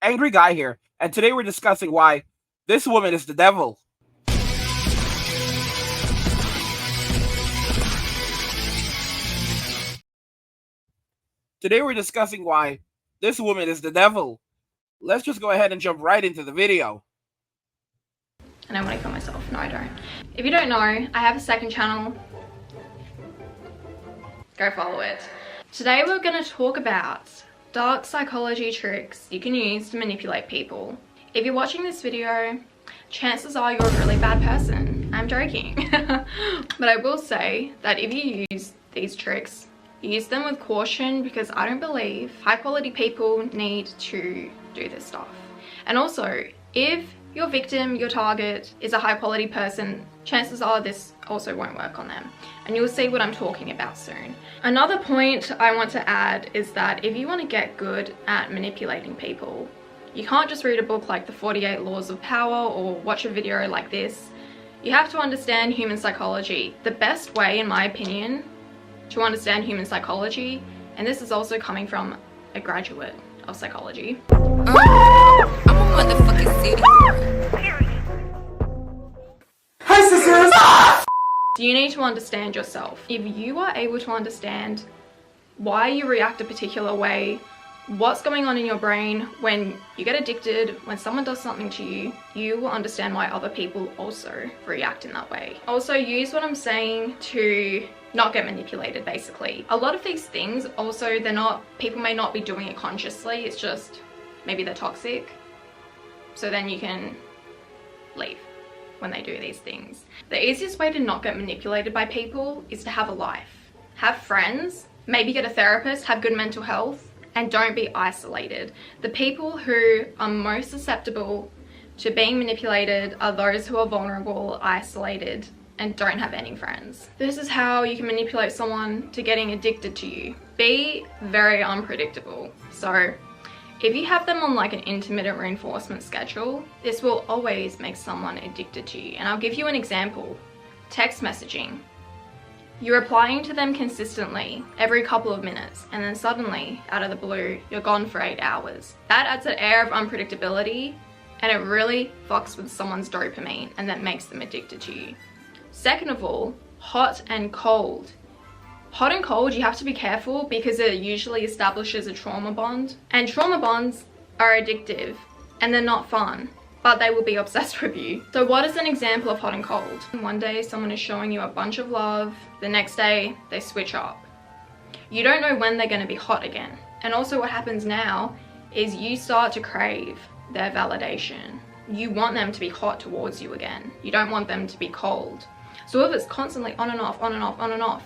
Angry Guy here, and today we're discussing why this woman is the devil. Today we're discussing why this woman is the devil. Let's just go ahead and jump right into the video. And I want to kill myself. No, I don't. If you don't know, I have a second channel. Go follow it. Today we're going to talk about dark psychology tricks you can use to manipulate people. If you're watching this video, chances are you're a really bad person. I'm joking. But I will say that if you use these tricks, use them with caution, because I don't believe high quality people need to do this stuff. And also, if your victim, your target, is a high quality person, chances are this also won't work on them. And you'll see what I'm talking about soon. Another point I want to add is that if you want to get good at manipulating people, you can't just read a book like The 48 Laws of Power or watch a video like this. You have to understand human psychology. The best way, in my opinion, to understand human psychology, and this is also coming from a graduate of psychology. I'm a motherfucking city. Hi, sisters! You need to understand yourself. If you are able to understand why you react a particular way, what's going on in your brain when you get addicted, when someone does something to you, you will understand why other people also react in that way. Also, use what I'm saying to not get manipulated, basically. A lot of these things also, people may not be doing it consciously, it's just maybe they're toxic. So then you can leave when they do these things. The easiest way to not get manipulated by people is to have a life. Have friends, maybe get a therapist, have good mental health, and don't be isolated. The people who are most susceptible to being manipulated are those who are vulnerable, isolated, and don't have any friends. This is how you can manipulate someone to getting addicted to you. Be very unpredictable. So if you have them on like an intermittent reinforcement schedule, this will always make someone addicted to you. And I'll give you an example. Text messaging. You're replying to them consistently every couple of minutes, and then suddenly, out of the blue, you're gone for 8 hours. That adds an air of unpredictability, and it really fucks with someone's dopamine, and that makes them addicted to you. Second of all, hot and cold. Hot and cold, you have to be careful because it usually establishes a trauma bond, and trauma bonds are addictive, and they're not fun, but they will be obsessed with you. So what is an example of hot and cold? One day someone is showing you a bunch of love, the next day they switch up. You don't know when they're going to be hot again. And also what happens now is you start to crave their validation. You want them to be hot towards you again. You don't want them to be cold. So if it's constantly on and off, on and off, on and off,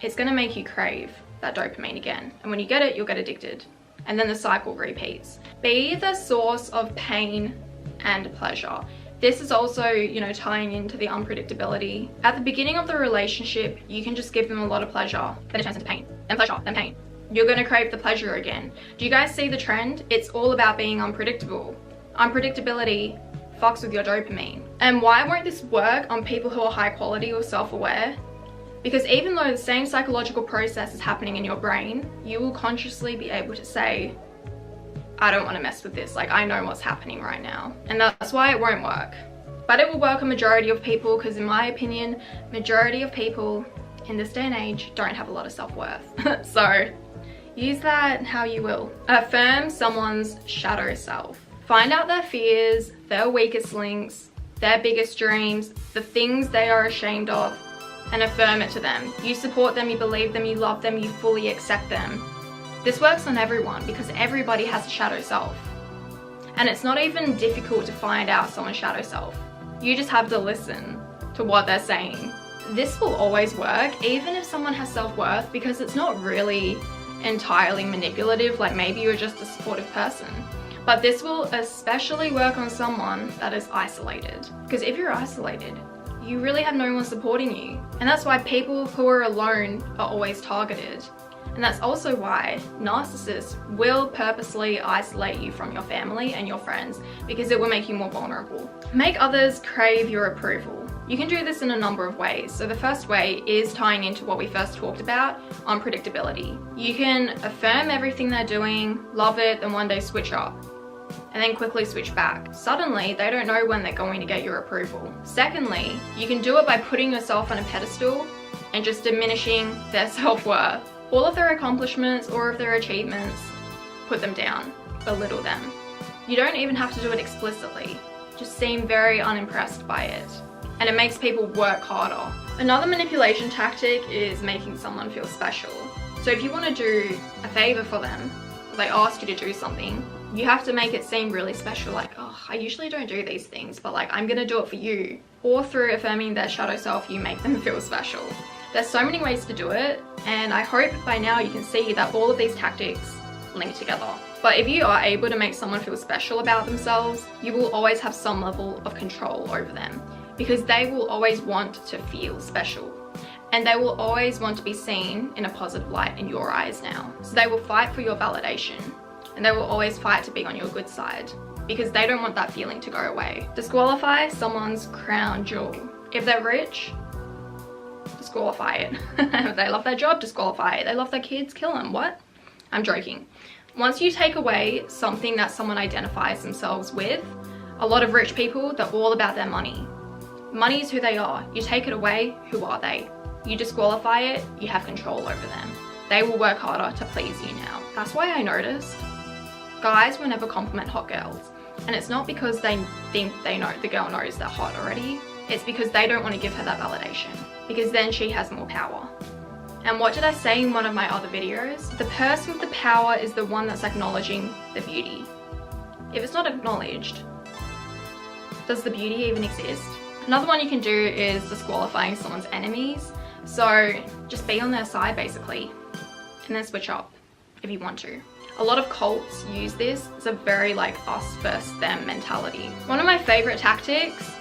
it's going to make you crave that dopamine again. And when you get it, you'll get addicted. And then the cycle repeats. Be the source of pain and pleasure. This is also, tying into the unpredictability. At the beginning of the relationship, you can just give them a lot of pleasure, then it turns into pain, then pleasure, then pain. You're going to crave the pleasure again. Do you guys see the trend? It's all about being unpredictable. Unpredictability fucks with your dopamine. And why won't this work on people who are high quality or self-aware? Because even though the same psychological process is happening in your brain, you will consciously be able to say, I don't want to mess with this. Like, I know what's happening right now. And that's why it won't work. But it will work on majority of people, because in my opinion, majority of people in this day and age don't have a lot of self-worth. So use that how you will. Affirm someone's shadow self. Find out their fears, their weakest links, their biggest dreams, the things they are ashamed of, and affirm it to them. You support them, you believe them, you love them, you fully accept them. This works on everyone because everybody has a shadow self. And it's not even difficult to find out someone's shadow self. You just have to listen to what they're saying. This will always work, even if someone has self-worth, because it's not really entirely manipulative, like maybe you're just a supportive person. But this will especially work on someone that is isolated. Because if you're isolated, you really have no one supporting you. And that's why people who are alone are always targeted. And that's also why narcissists will purposely isolate you from your family and your friends, because it will make you more vulnerable. Make others crave your approval. You can do this in a number of ways. So the first way is tying into what we first talked about, unpredictability. You can affirm everything they're doing, love it, then one day switch up. and then quickly switch back. Suddenly, they don't know when they're going to get your approval. Secondly, you can do it by putting yourself on a pedestal and just diminishing their self-worth. All of their accomplishments or of their achievements, put them down, belittle them. You don't even have to do it explicitly. Just seem very unimpressed by it. And it makes people work harder. Another manipulation tactic is making someone feel special. So if you want to do a favor for them, or they ask you to do something, you have to make it seem really special, like, oh, I usually don't do these things, but like, I'm gonna do it for you. Or through affirming their shadow self, you make them feel special. There's so many ways to do it, and I hope by now you can see that all of these tactics link together. But if you are able to make someone feel special about themselves, you will always have some level of control over them, because they will always want to feel special. And they will always want to be seen in a positive light in your eyes now. So they will fight for your validation, and they will always fight to be on your good side, because they don't want that feeling to go away. Disqualify someone's crown jewel. If they're rich, disqualify it. If they love their job, disqualify it. They love their kids, kill them. What? I'm joking. Once you take away something that someone identifies themselves with, a lot of rich people, they're all about their money. Money is who they are. You take it away, who are they? You disqualify it, you have control over them. They will work harder to please you now. That's why I noticed guys will never compliment hot girls. And it's not because they think they know the girl knows they're hot already. It's because they don't want to give her that validation, because then she has more power. And what did I say in one of my other videos? The person with the power is the one that's acknowledging the beauty. If it's not acknowledged, does the beauty even exist? Another one you can do is disqualifying someone's enemies. So just be on their side basically, and then switch up if you want to. A lot of cults use this. It's a very like us versus them mentality. One of my favorite tactics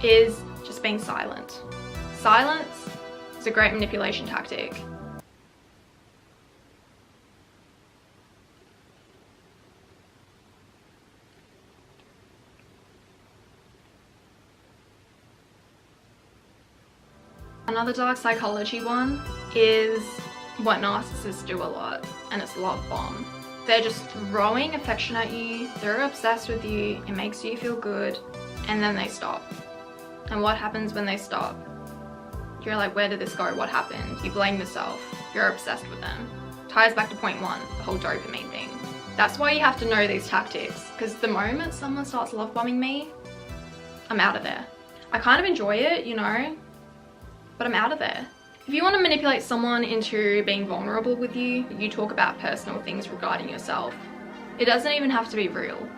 is just being silent. Silence is a great manipulation tactic. Another dark psychology one is what narcissists do a lot, and it's love bomb. They're just throwing affection at you, they're obsessed with you, it makes you feel good, and then they stop. And what happens when they stop? You're like, where did this go? What happened? You blame yourself. You're obsessed with them. Ties back to point one, the whole dopamine thing. That's why you have to know these tactics, because the moment someone starts love bombing me, I'm out of there. I kind of enjoy it, you know, but I'm out of there. If you want to manipulate someone into being vulnerable with you, you talk about personal things regarding yourself. It doesn't even have to be real.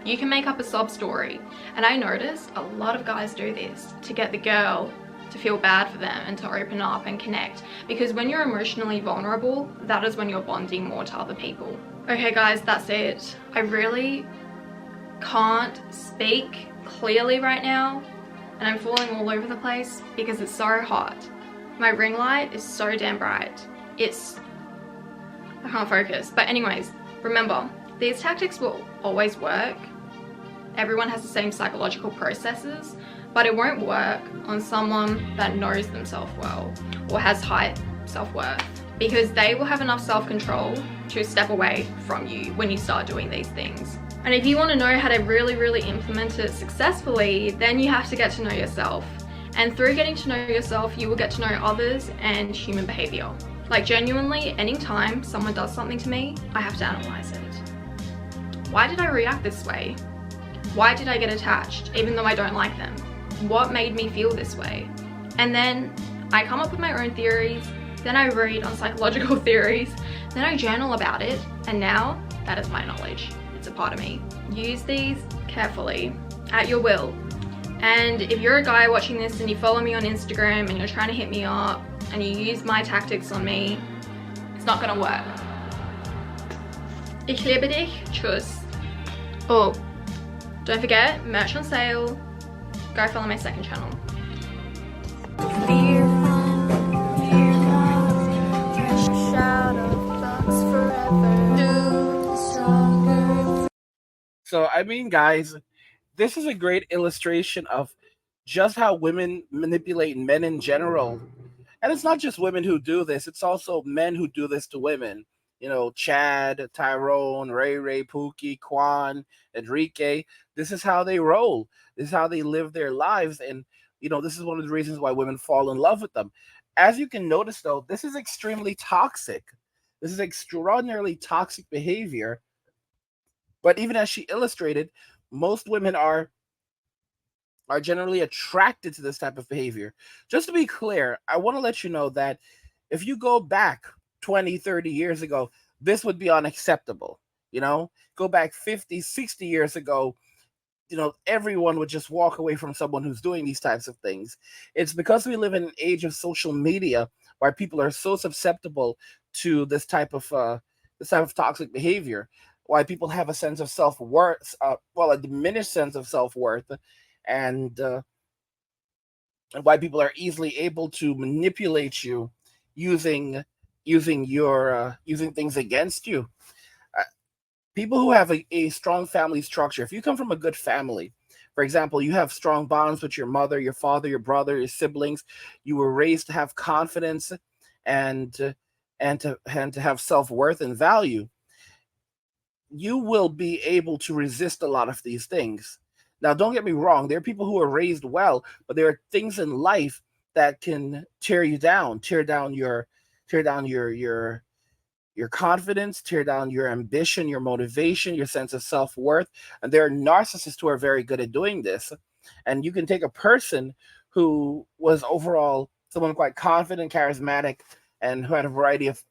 You can make up a sob story. And I noticed a lot of guys do this to get the girl to feel bad for them and to open up and connect. Because when you're emotionally vulnerable, that is when you're bonding more to other people. Okay guys, that's it. I really can't speak clearly right now, and I'm falling all over the place because it's so hot. My ring light is so damn bright. I can't focus. But anyways, remember, these tactics will always work. Everyone has the same psychological processes, but it won't work on someone that knows themselves well or has high self-worth, because they will have enough self-control to step away from you when you start doing these things. And if you want to know how to really implement it successfully, then you have to get to know yourself. And through getting to know yourself, you will get to know others and human behavior. Like genuinely, anytime someone does something to me, I have to analyze it. Why did I react this way? Why did I get attached, even though I don't like them? What made me feel this way? And then I come up with my own theories, then I read on psychological theories, then I journal about it, and now that is my knowledge. It's a part of me. Use these carefully, at your will. And if you're a guy watching this and you follow me on Instagram and you're trying to hit me up and you use my tactics on me, it's not gonna work. Ich liebe dich. Tschüss. Oh, don't forget, merch on sale. Go follow my second channel. So, I mean, guys, this is a great illustration of just how women manipulate men in general. And it's not just women who do this, it's also men who do this to women. Chad, Tyrone, Ray, Pookie, Quan, Enrique. This is how they roll. This is how they live their lives. And, this is one of the reasons why women fall in love with them. As you can notice, though, this is extremely toxic. This is extraordinarily toxic behavior. But even as she illustrated, most women are generally attracted to this type of behavior. Just to be clear, I want to let you know that if you go back 20, 30 years ago, this would be unacceptable. Go back 50, 60 years ago, everyone would just walk away from someone who's doing these types of things. It's because we live in an age of social media where people are so susceptible to this type of toxic behavior. Why people have a sense of self worth, a diminished sense of self worth, and why people are easily able to manipulate you using using things against you. Uh, People who have a strong family structure, if you come from a good family, for example, you have strong bonds with your mother, your father, your brother, your siblings, you were raised to have confidence and and to have self-worth and value, you will be able to resist a lot of these things. Now, don't get me wrong, there are people who are raised well, but there are things in life that can tear you down, tear down your confidence, tear down your ambition, your motivation, your sense of self-worth. And there are narcissists who are very good at doing this. And you can take a person who was overall someone quite confident, charismatic, and who had a variety of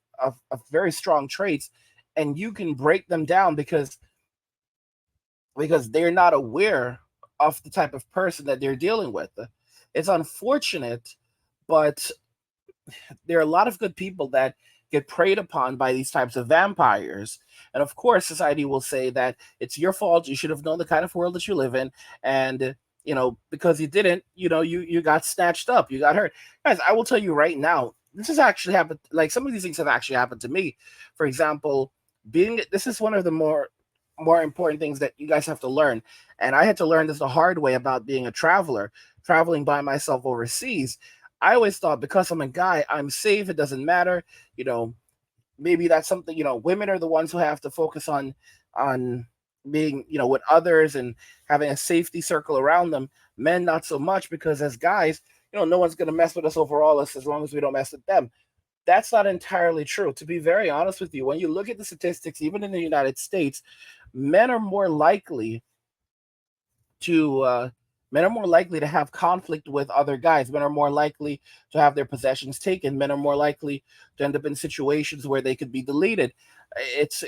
very strong traits, and you can break them down because they're not aware of the type of person that they're dealing with. It's unfortunate, but there are a lot of good people that get preyed upon by these types of vampires. And of course, society will say that it's your fault. You should have known the kind of world that you live in. And, because you didn't, you got snatched up, you got hurt. Guys, I will tell you right now, this has actually happened. Like some of these things have actually happened to me. For example, this is one of the more important things that you guys have to learn. And I had to learn this the hard way about being a traveler, traveling by myself overseas. I always thought because I'm a guy, I'm safe. It doesn't matter. You know, maybe that's something, women are the ones who have to focus on being, with others and having a safety circle around them. Men, not so much, because as guys, no one's going to mess with us overall as long as we don't mess with them. That's not entirely true. To be very honest with you, when you look at the statistics, even in the United States, men are more likely to men are more likely to have conflict with other guys. Men are more likely to have their possessions taken. Men are more likely to end up in situations where they could be deleted. It's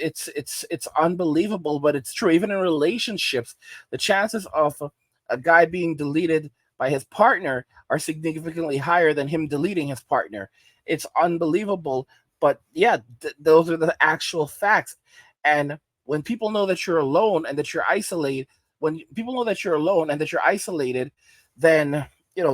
unbelievable, but it's true. Even in relationships, the chances of a guy being deleted by his partner are significantly higher than him deleting his partner. It's unbelievable, but yeah, those are the actual facts. And when people know that you're alone and that you're isolated, when people know that you're alone and that you're isolated, then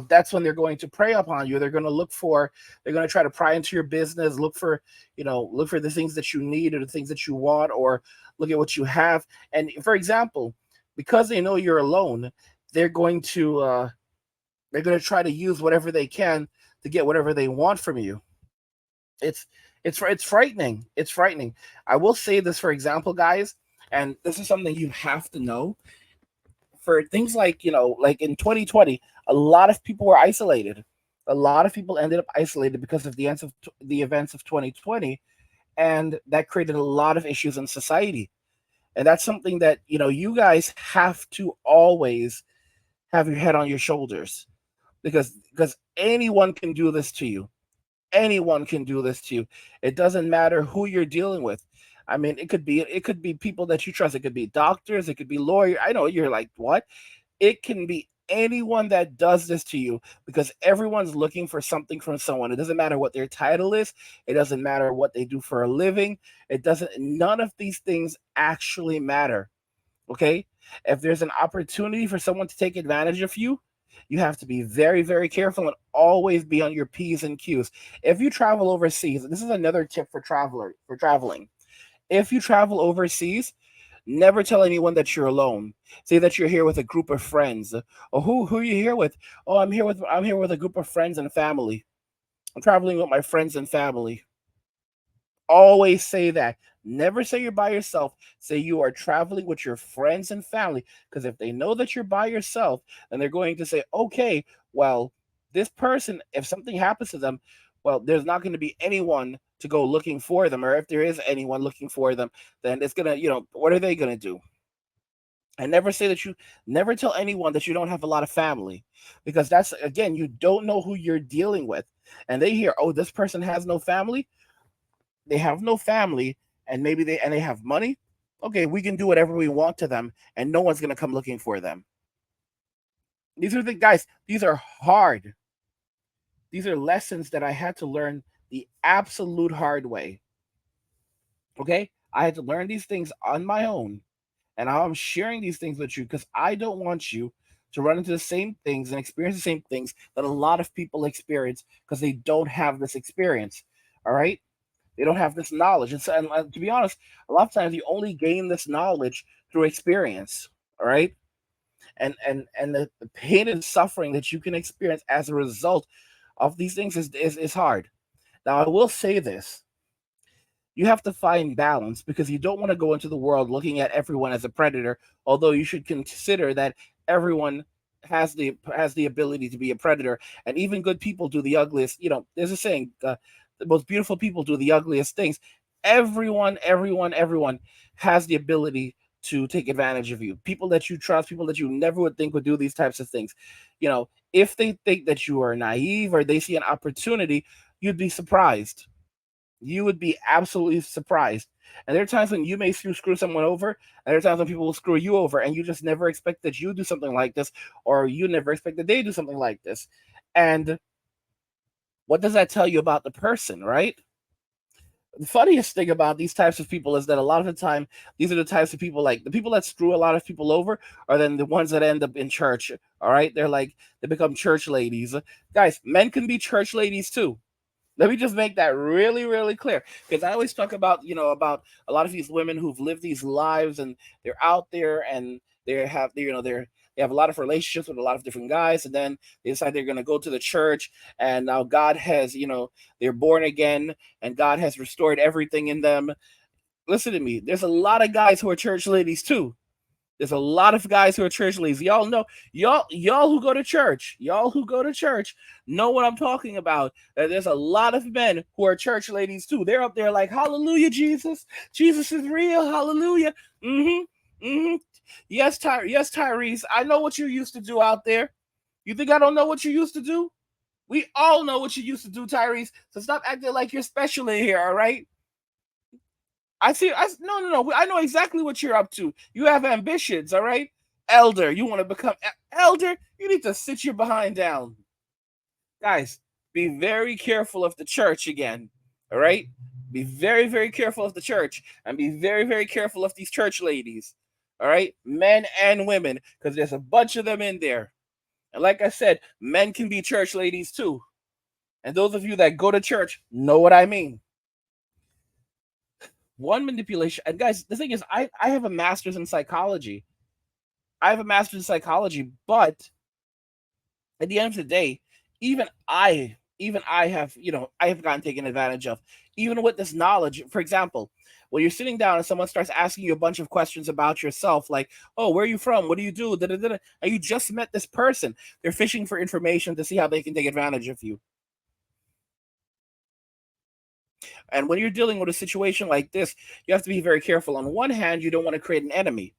that's when they're going to prey upon you. They're going to try to pry into your business, look for the things that you need or the things that you want, or look at what you have. And for example, because they know you're alone, they're going to try to use whatever they can to get whatever they want from you. It's frightening. It's frightening. I will say this, for example, guys, and this is something you have to know. For things like, like in 2020, a lot of people were isolated. A lot of people ended up isolated because of the events of 2020, and that created a lot of issues in society. And that's something that you guys have to always have your head on your shoulders, because anyone can do this to you. Anyone can do this to you. It doesn't matter who you're dealing with. I mean, it could be people that you trust. It could be doctors. It could be lawyers. I know you're like, what? It can be anyone that does this to you, because everyone's looking for something from someone. It doesn't matter what their title is. It doesn't matter what they do for a living. It doesn't. None of these things actually matter. Okay? If there's an opportunity for someone to take advantage of you, you have to be very, very careful and always be on your P's and Q's. If you travel overseas, this is another tip for traveling. If you travel overseas, never tell anyone that you're alone. Say that you're here with a group of friends. Or who are you here with? Oh, I'm here with a group of friends and family. I'm traveling with my friends and family. Always say that. Never say you're by yourself. Say you are traveling with your friends and family. Because if they know that you're by yourself, then they're going to say, okay, well, this person, if something happens to them, well, there's not going to be anyone to go looking for them. Or if there is anyone looking for them, then it's going to, what are they going to do? And never tell anyone that you don't have a lot of family, because that's, again, you don't know who you're dealing with. And they hear, oh, this person has no family. They have no family, and maybe they have money. Okay, we can do whatever we want to them, and no one's gonna come looking for them. These are the guys. These are hard. These are lessons that I had to learn the absolute hard way. Okay, I had to learn these things on my own, and I'm sharing these things with you because I don't want you to run into the same things and experience the same things that a lot of people experience because they don't have this experience. All right. They don't have this knowledge. And, so, and to be honest, a lot of times you only gain this knowledge through experience. All right. And the pain and suffering that you can experience as a result of these things is hard. Now, I will say this: you have to find balance, because you don't want to go into the world looking at everyone as a predator, although you should consider that everyone has the ability to be a predator, and even good people do the ugliest. There's a saying, the most beautiful people do the ugliest things. Everyone has the ability to take advantage of you. People that you trust, people that you never would think would do these types of things. If they think that you are naive or they see an opportunity, you'd be surprised. You would be absolutely surprised. And there are times when you may screw someone over, and there are times when people will screw you over, and you just never expect that you do something like this, or you never expect that they do something like this. And what does that tell you about the person, right? The funniest thing about these types of people is that a lot of the time, these are the types of people, like the people that screw a lot of people over are then the ones that end up in church. All right. They become church ladies. Guys, men can be church ladies too. Let me just make that really, really clear, because I always talk about, about a lot of these women who've lived these lives, and they're out there, and they have a lot of relationships with a lot of different guys, and then they decide they're going to go to the church, and now God has, they're born again, and God has restored everything in them. Listen to me. There's a lot of guys who are church ladies too. There's a lot of guys who are church ladies. Y'all know, y'all who go to church know what I'm talking about. There's a lot of men who are church ladies too. They're up there like, hallelujah, Jesus. Jesus is real. Hallelujah. Mm-hmm. Mm-hmm. Yes, Tyrese. I know what you used to do out there. You think I don't know what you used to do? We all know what you used to do, Tyrese. So stop acting like you're special in here, all right? I see. No. I know exactly what you're up to. You have ambitions, all right? Elder, you want to become elder? You need to sit your behind down. Guys, be very careful of the church again, all right? Be very, very careful of the church, and be very, very careful of these church ladies, all right? Men and women, because there's a bunch of them in there. And like I said, men can be church ladies too. And those of you that go to church know what I mean. One manipulation, and guys, the thing is, I have a master's in psychology. But at the end of the day, even I have, I have gotten taken advantage of. Even with this knowledge, for example, when you're sitting down and someone starts asking you a bunch of questions about yourself, like, oh, where are you from? What do you do? Da, da, da, da. And you just met this person. They're fishing for information to see how they can take advantage of you. And when you're dealing with a situation like this, you have to be very careful. On one hand, you don't want to create an enemy.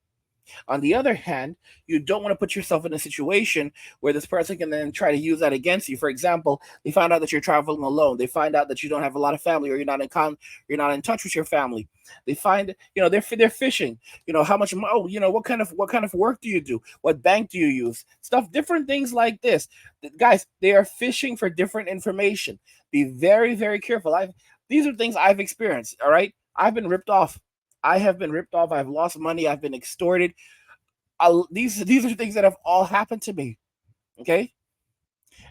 On the other hand, you don't want to put yourself in a situation where this person can then try to use that against you. For example, they find out that you're traveling alone. They find out that you don't have a lot of family, or you're not in touch with your family. They find, they're fishing. How much? Oh, what kind of work do you do? What bank do you use? Stuff, different things like this. Guys, they are fishing for different information. Be very, very careful. These are things I've experienced. All right, I've been ripped off. I have been ripped off. I've lost money. I've been extorted. These are things that have all happened to me. Okay,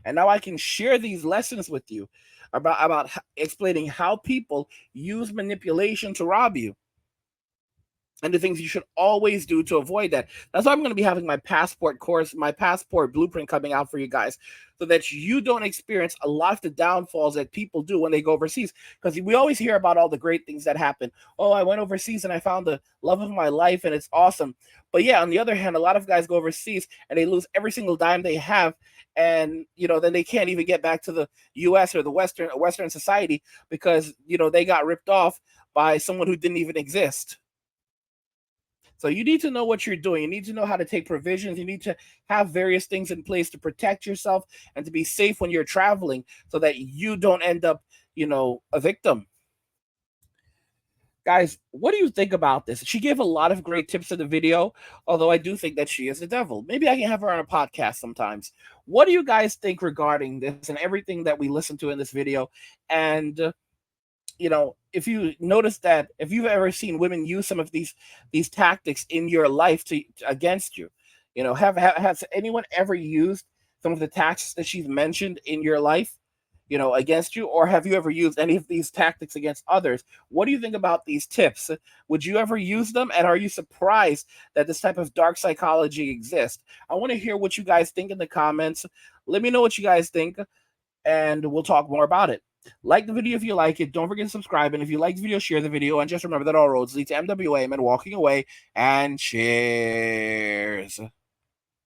and now I can share these lessons with you about explaining how people use manipulation to rob you. and the things you should always do to avoid that. That's why I'm going to be having my passport course, my passport blueprint coming out for you guys, so that you don't experience a lot of the downfalls that people do when they go overseas. Because we always hear about all the great things that happen. Oh, I went overseas and I found the love of my life and it's awesome. But yeah, on the other hand, a lot of guys go overseas and they lose every single dime they have. And then they can't even get back to the U.S. or the Western society because they got ripped off by someone who didn't even exist. So you need to know what you're doing. You need to know how to take provisions. You need to have various things in place to protect yourself and to be safe when you're traveling so that you don't end up, a victim. Guys, what do you think about this? She gave a lot of great tips in the video, although I do think that she is the devil. Maybe I can have her on a podcast sometimes. What do you guys think regarding this and everything that we listened to in this video? And if you notice that, if you've ever seen women use some of these tactics in your life against you, has anyone ever used some of the tactics that she's mentioned in your life, against you, or have you ever used any of these tactics against others? What do you think about these tips? Would you ever use them? And are you surprised that this type of dark psychology exists? I want to hear what you guys think in the comments. Let me know what you guys think, and we'll talk more about it. Like the video if you like it. Don't forget to subscribe. And if you like the video, share the video. And just remember that all roads lead to MWA and walking away. And cheers.